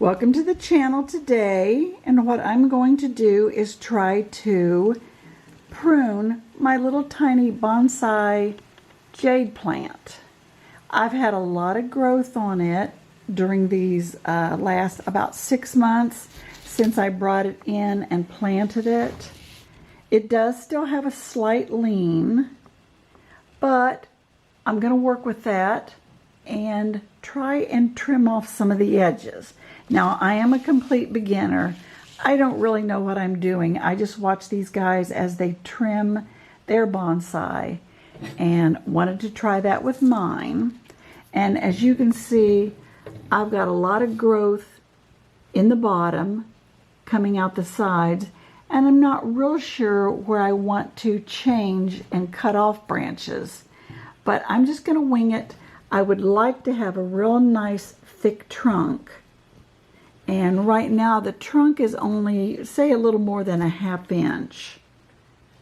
Welcome to the channel today, and what I'm going to do is try to prune my little tiny bonsai jade plant. I've had a lot of growth on it during these last about 6 months since I brought it in and planted it. It does still have a slight lean, but I'm going to work with that and try and trim off some of the edges. Now, I am a complete beginner. I don't really know what I'm doing. I just watch these guys as they trim their bonsai and wanted to try that with mine. And as you can see, I've got a lot of growth in the bottom coming out the sides, and I'm not real sure where I want to change and cut off branches, but I'm just going to wing it. I would like to have a real nice thick trunk. And right now the trunk is only, say, a little more than a 1/2 inch.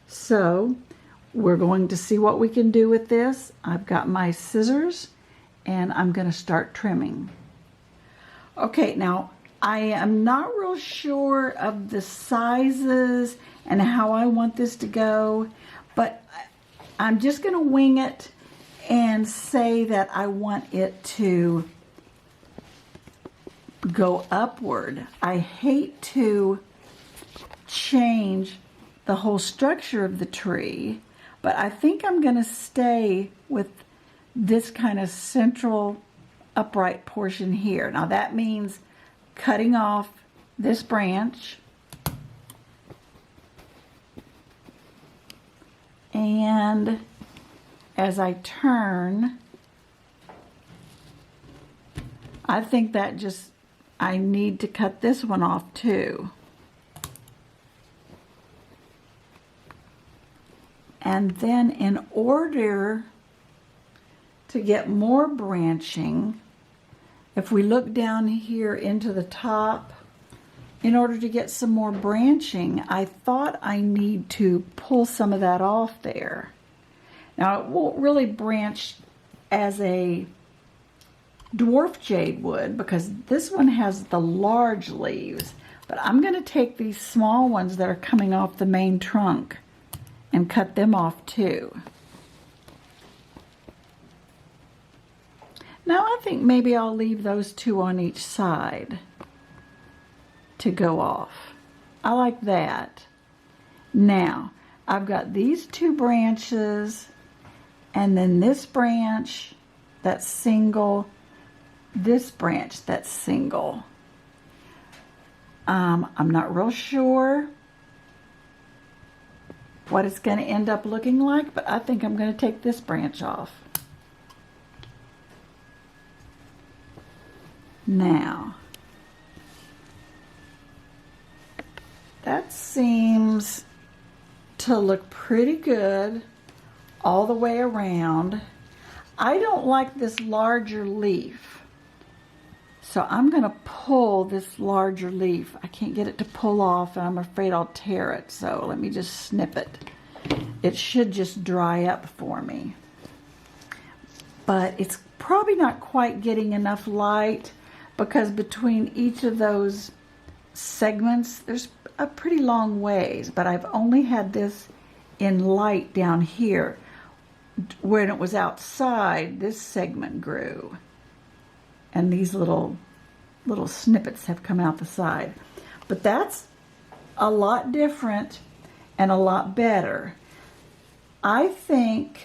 So we're going to see what we can do with this. I've got my scissors and I'm going to start trimming. Okay, now I am not real sure of the sizes and how I want this to go, but I'm just going to wing it and say that I want it to go upward. I hate to change the whole structure of the tree, but I think I'm going to stay with this kind of central upright portion here. Now that means cutting off this branch and as I turn, I think that just I need to cut this one off too. And then in order to get more branching, if we look down here into the top, in order to get some more branching, I thought I need to pull some of that off there. Now it won't really branch as a dwarf jade would because this one has the large leaves, but I'm going to take these small ones that are coming off the main trunk and cut them off too. Now I think maybe I'll leave those two on each side to go off. I like that. Now I've got these 2 branches and then this branch that's single, this branch that's single. I'm not real sure what it's going to end up looking like, but I think I'm going to take this branch off. Now, that seems to look pretty good all the way around. I don't like this larger leaf, so I'm going to pull this larger leaf. I can't get it to pull off, and I'm afraid I'll tear it, so let me just snip it. It should just dry up for me. But it's probably not quite getting enough light because between each of those segments, there's a pretty long ways, but I've only had this in light down here. When it was outside, this segment grew. And these little snippets have come out the side. But that's a lot different and a lot better. I think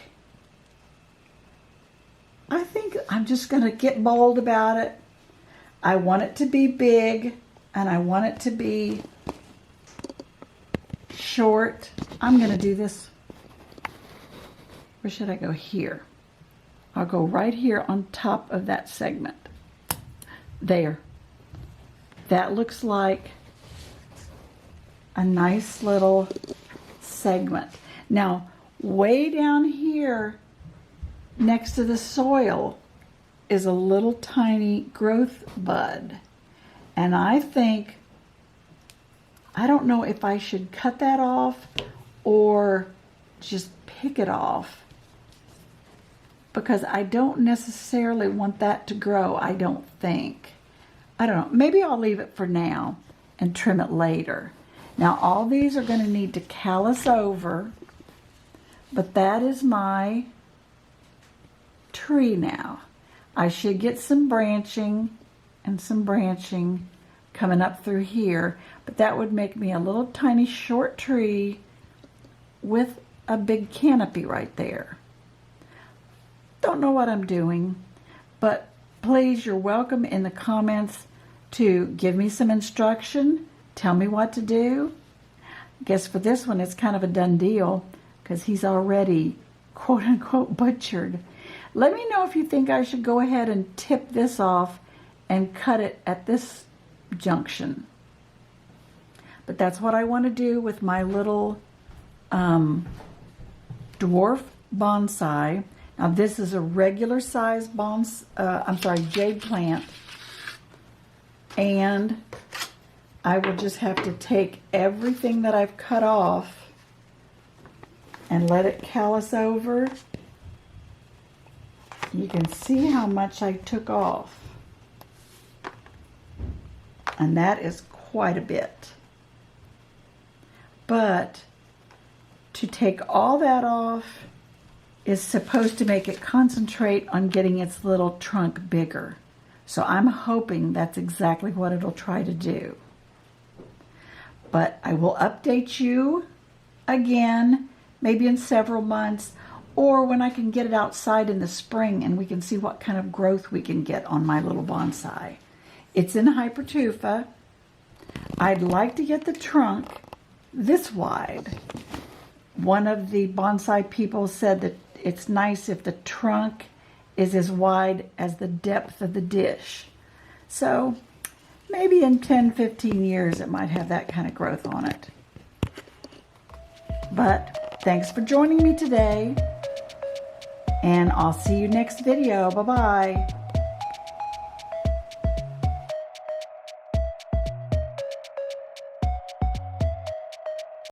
I'm just going to get bold about it. I want it to be big and I want it to be short. I'm going to do this. Where should I go? Here. I'll go right here on top of that segment. There. That looks like a nice little segment. Now, way down here next to the soil is a little tiny growth bud. And I don't know if I should cut that off or just pick it off, because I don't necessarily want that to grow, I don't think. I don't know, maybe I'll leave it for now and trim it later. Now all these are going to need to callus over, but that is my tree now. I should get some branching and some branching coming up through here, but that would make me a little tiny short tree with a big canopy right there. Don't know what I'm doing, but please, you're welcome in the comments to give me some instruction, tell me what to do. I guess for this one it's kind of a done deal because he's already quote-unquote butchered. Let me know if you think I should go ahead and tip this off and cut it at this junction. But that's what I want to do with my little dwarf bonsai. Now this is a regular size jade plant, and I will just have to take everything that I've cut off and let it callus over. You can see how much I took off, and that is quite a bit. But to take all that off is supposed to make it concentrate on getting its little trunk bigger. So I'm hoping that's exactly what it'll try to do. But I will update you again, maybe in several months, or when I can get it outside in the spring and we can see what kind of growth we can get on my little bonsai. It's in Hypertufa. I'd like to get the trunk this wide. One of the bonsai people said that it's nice if the trunk is as wide as the depth of the dish. So maybe in 10-15 years it might have that kind of growth on it. But thanks for joining me today, and I'll see you next video. Bye-bye.